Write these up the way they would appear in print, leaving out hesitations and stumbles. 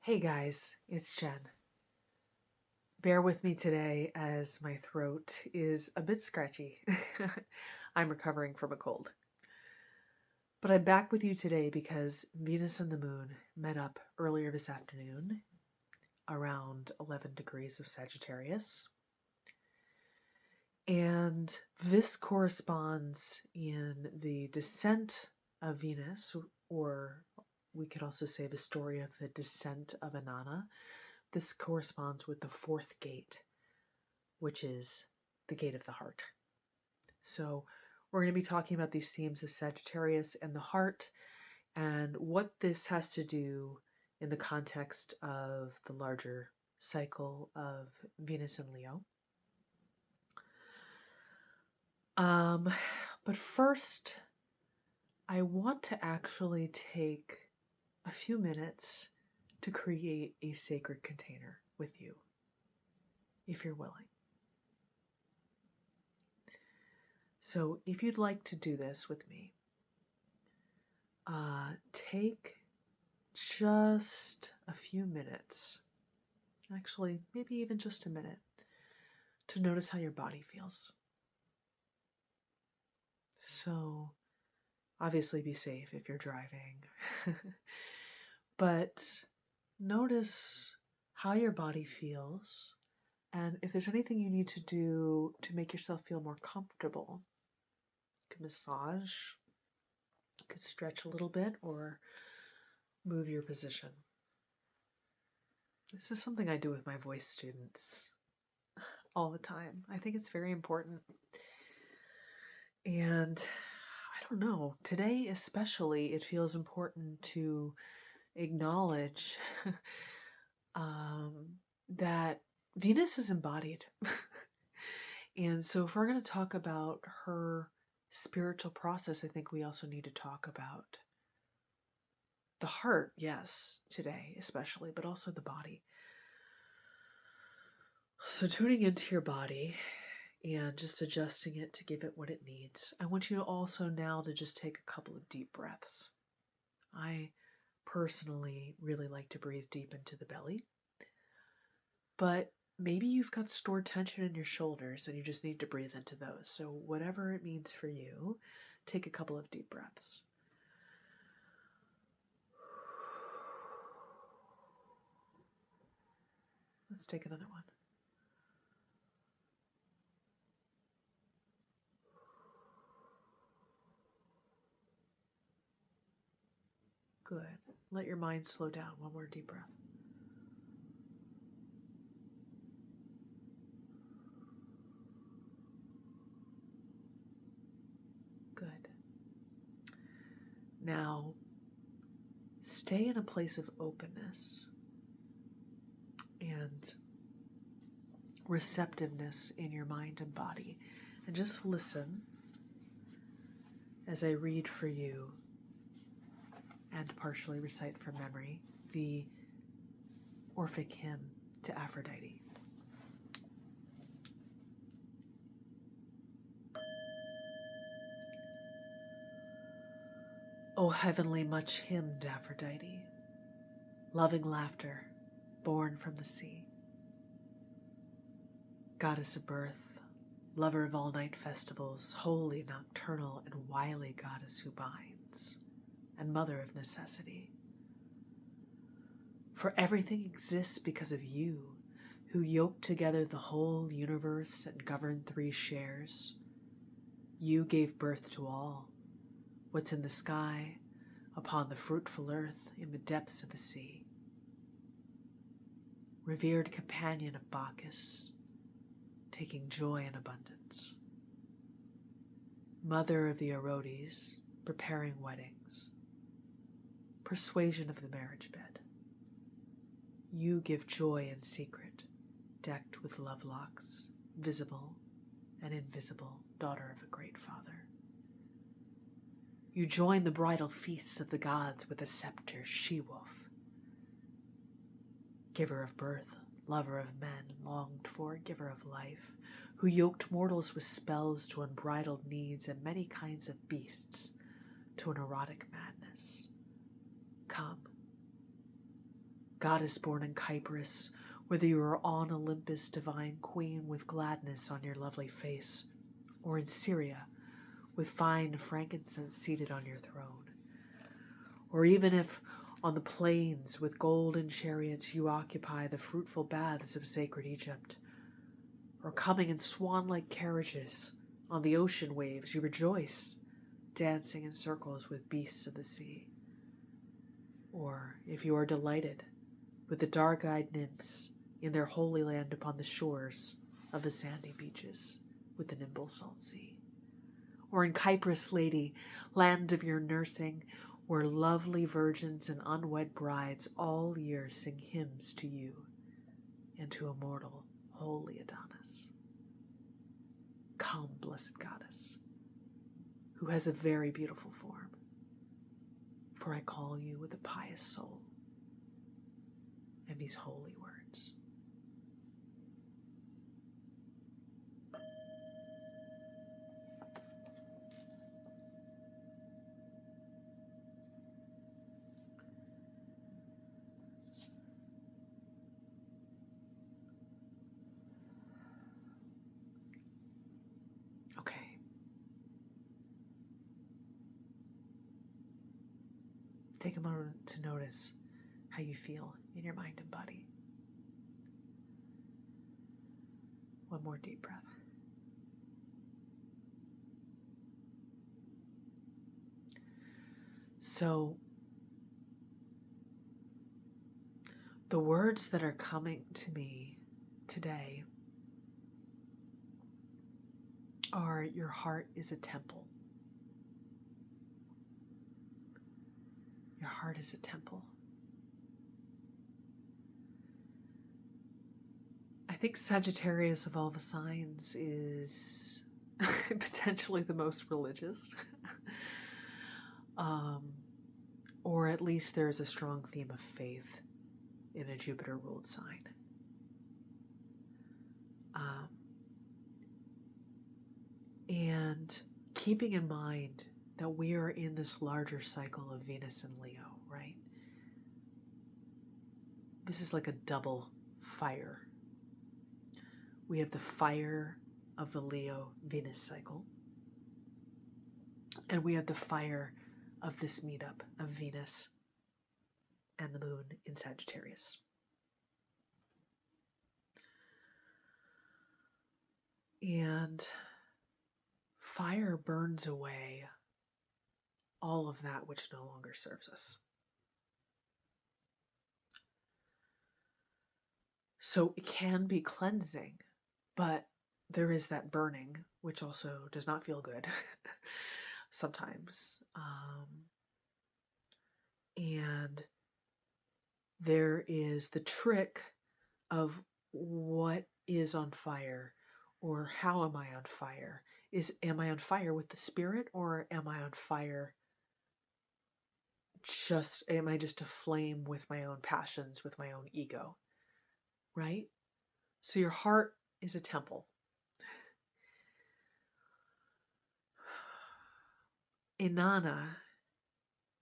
Hey guys, it's Jen. Bear with me today as my throat is a bit scratchy. I'm recovering from a cold. But I'm back with you today because Venus and the Moon met up earlier this afternoon around 11 degrees of Sagittarius. And this corresponds in the descent of Venus, or we could also say the story of the descent of Inanna. This corresponds with the fourth gate, which is the gate of the heart. So we're going to be talking about these themes of Sagittarius and the heart and what this has to do in the context of the larger cycle of Venus and Leo. But first, I want to actually take a few minutes to create a sacred container with you, if you're willing. So if you'd like to do this with me, take just a few minutes, actually maybe even just a minute, to notice how your body feels. So obviously be safe if you're driving, but notice how your body feels, and if there's anything you need to do to make yourself feel more comfortable. You can massage, you could stretch a little bit, or move your position. This is something I do with my voice students all the time. I think it's very important. And I don't know, today especially, it feels important to acknowledge that Venus is embodied. And so if we're going to talk about her spiritual process, I think we also need to talk about the heart, yes, today especially, but also the body. So tuning into your body and just adjusting it to give it what it needs. I want you to also now to just take a couple of deep breaths. I personally really like to breathe deep into the belly, but maybe you've got stored tension in your shoulders and you just need to breathe into those. So whatever it means for you, take a couple of deep breaths. Let's take another one. Good. Let your mind slow down. One more deep breath. Good. Now, stay in a place of openness and receptiveness in your mind and body. And just listen as I read for you and partially recite from memory the Orphic hymn to Aphrodite. O heavenly much hymned Aphrodite, loving laughter born from the sea, goddess of birth, lover of all-night festivals, holy, nocturnal, and wily goddess who binds, and mother of necessity. For everything exists because of you, who yoked together the whole universe and governed three shares. You gave birth to all, what's in the sky, upon the fruitful earth, in the depths of the sea. Revered companion of Bacchus, taking joy in abundance. Mother of the Orodes, preparing weddings. Persuasion of the marriage bed. You give joy in secret, decked with love locks, visible and invisible, daughter of a great father. You join the bridal feasts of the gods with a scepter, she-wolf. Giver of birth, lover of men, longed for, giver of life, who yoked mortals with spells to unbridled needs and many kinds of beasts to an erotic madness. Come, Goddess born in Cyprus, whether you are on Olympus, divine queen with gladness on your lovely face, or in Syria, with fine frankincense seated on your throne, or even if on the plains with golden chariots you occupy the fruitful baths of sacred Egypt, or coming in swan-like carriages on the ocean waves you rejoice, dancing in circles with beasts of the sea, or if you are delighted with the dark-eyed nymphs in their holy land upon the shores of the sandy beaches with the nimble salt sea, or in Cyprus, lady, land of your nursing, where lovely virgins and unwed brides all year sing hymns to you and to immortal holy Adonis. Come, blessed goddess, who has a very beautiful form, for I call you with a pious soul and these holy words. Okay. Take a moment to notice how you feel in your mind and body. One more deep breath. So, the words that are coming to me today are, your heart is a temple. Your heart is a temple. I think Sagittarius of all the signs is potentially the most religious. Or at least there's a strong theme of faith in a Jupiter-ruled sign. And keeping in mind that we are in this larger cycle of Venus and Leo, right? This is like a double fire. We have the fire of the Leo-Venus cycle, and we have the fire of this meetup of Venus and the moon in Sagittarius. And fire burns away all of that which no longer serves us. So it can be cleansing, but there is that burning, which also does not feel good sometimes. And there is the trick of what is on fire, or how am I on fire? Am I on fire with the spirit, or am I on fire am I just aflame with my own passions, with my own ego? Right? So your heart is a temple. Inanna,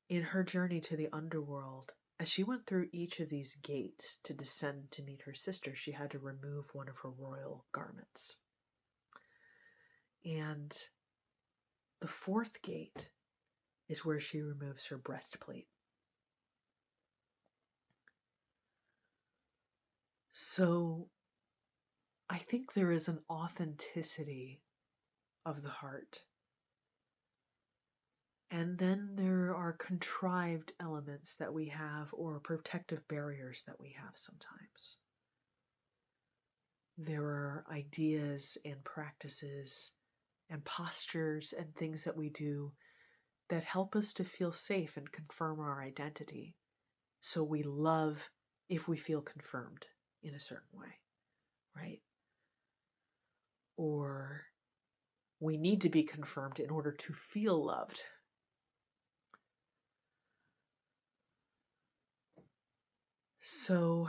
in her journey to the underworld, as she went through each of these gates to descend to meet her sister, she had to remove one of her royal garments. And the fourth gate is where she removes her breastplate. So I think there is an authenticity of the heart. And then there are contrived elements that we have, or protective barriers that we have sometimes. There are ideas and practices and postures and things that we do that help us to feel safe and confirm our identity. So we love if we feel confirmed in a certain way, right? Or we need to be confirmed in order to feel loved. So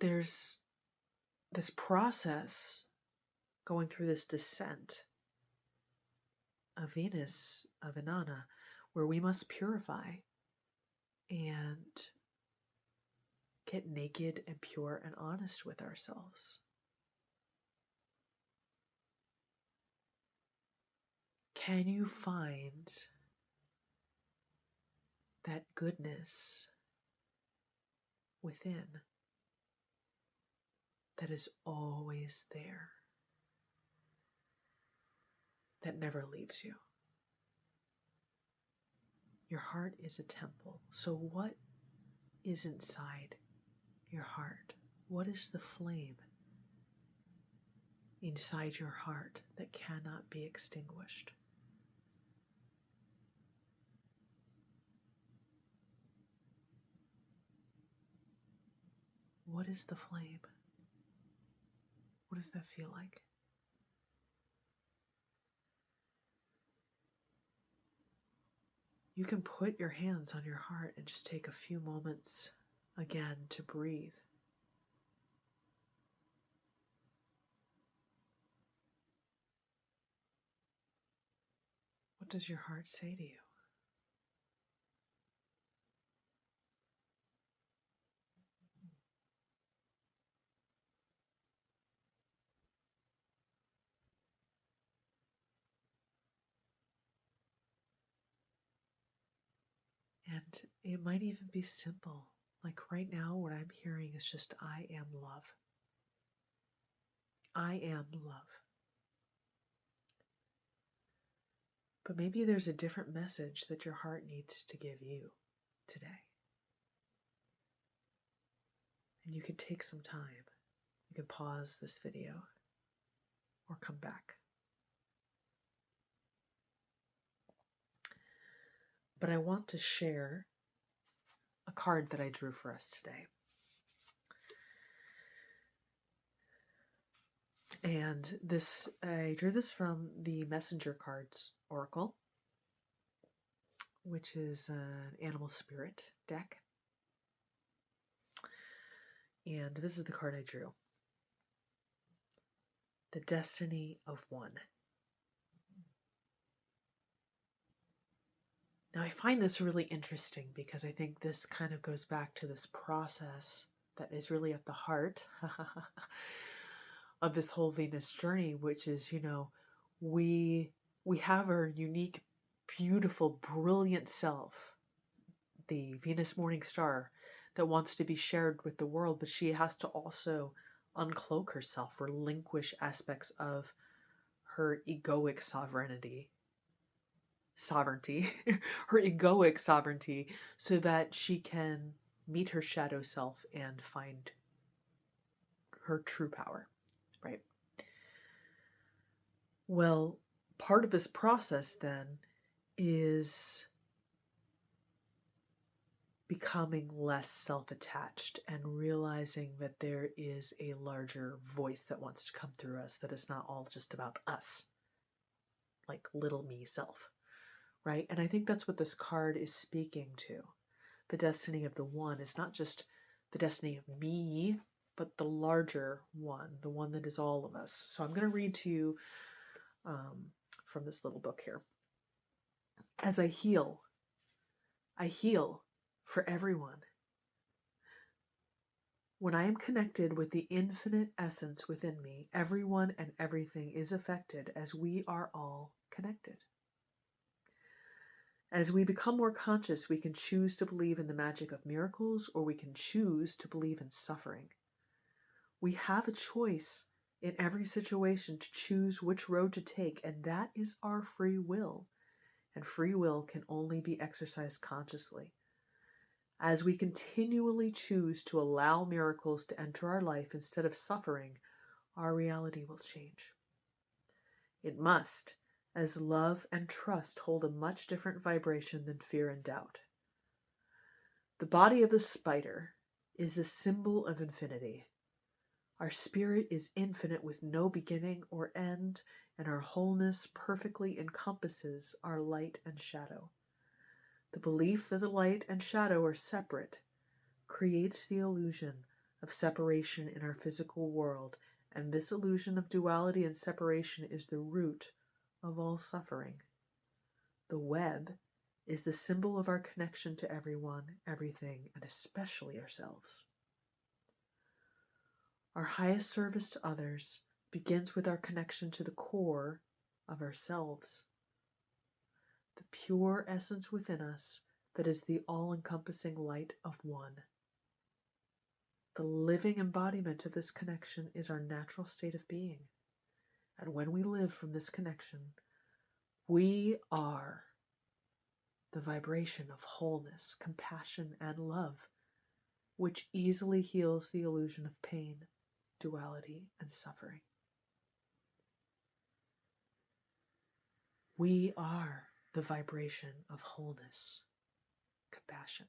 there's this process going through this descent of Venus, of Inanna, where we must purify and get naked and pure and honest with ourselves. Can you find that goodness within that is always there, that never leaves you? Your heart is a temple. So what is inside your heart? What is the flame inside your heart that cannot be extinguished? What is the flame? What does that feel like? You can put your hands on your heart and just take a few moments again to breathe. What does your heart say to you? And it might even be simple. Like right now, what I'm hearing is just, I am love. I am love. But maybe there's a different message that your heart needs to give you today. And you can take some time. You can pause this video or come back. But I want to share a card that I drew for us today. And I drew this from the Messenger Cards Oracle, which is an animal spirit deck. And this is the card I drew. The Destiny of One. Now I find this really interesting because I think this kind of goes back to this process that is really at the heart of this whole Venus journey, which is, we have our unique, beautiful, brilliant self, the Venus morning star, that wants to be shared with the world, but she has to also uncloak herself, relinquish aspects of her egoic sovereignty, her egoic sovereignty, so that she can meet her shadow self and find her true power, right? Well, part of this process then is becoming less self-attached and realizing that there is a larger voice that wants to come through us, that it's not all just about us, like little me self, right? And I think that's what this card is speaking to. The destiny of the one is not just the destiny of me, but the larger one, the one that is all of us. So I'm going to read to you from this little book here. As I heal for everyone. When I am connected with the infinite essence within me, everyone and everything is affected as we are all connected. As we become more conscious, we can choose to believe in the magic of miracles, or we can choose to believe in suffering. We have a choice in every situation to choose which road to take, and that is our free will. And free will can only be exercised consciously. As we continually choose to allow miracles to enter our life instead of suffering, our reality will change. It must, as love and trust hold a much different vibration than fear and doubt. The body of the spider is a symbol of infinity. Our spirit is infinite with no beginning or end, and our wholeness perfectly encompasses our light and shadow. The belief that the light and shadow are separate creates the illusion of separation in our physical world, and this illusion of duality and separation is the root of all suffering. The web is the symbol of our connection to everyone, everything, and especially ourselves. Our highest service to others begins with our connection to the core of ourselves, the pure essence within us that is the all-encompassing light of one. The living embodiment of this connection is our natural state of being. And when we live from this connection, we are the vibration of wholeness, compassion, and love, which easily heals the illusion of pain, duality, and suffering. We are the vibration of wholeness, compassion,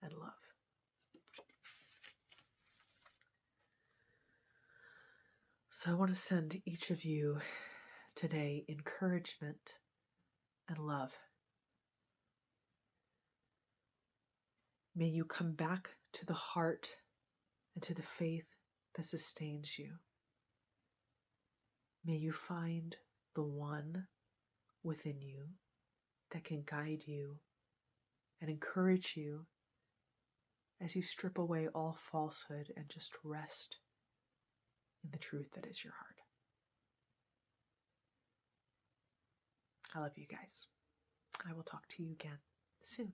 and love. So I want to send to each of you today encouragement and love. May you come back to the heart and to the faith that sustains you. May you find the one within you that can guide you and encourage you as you strip away all falsehood and just rest in the truth that is your heart. I love you guys. I will talk to you again soon.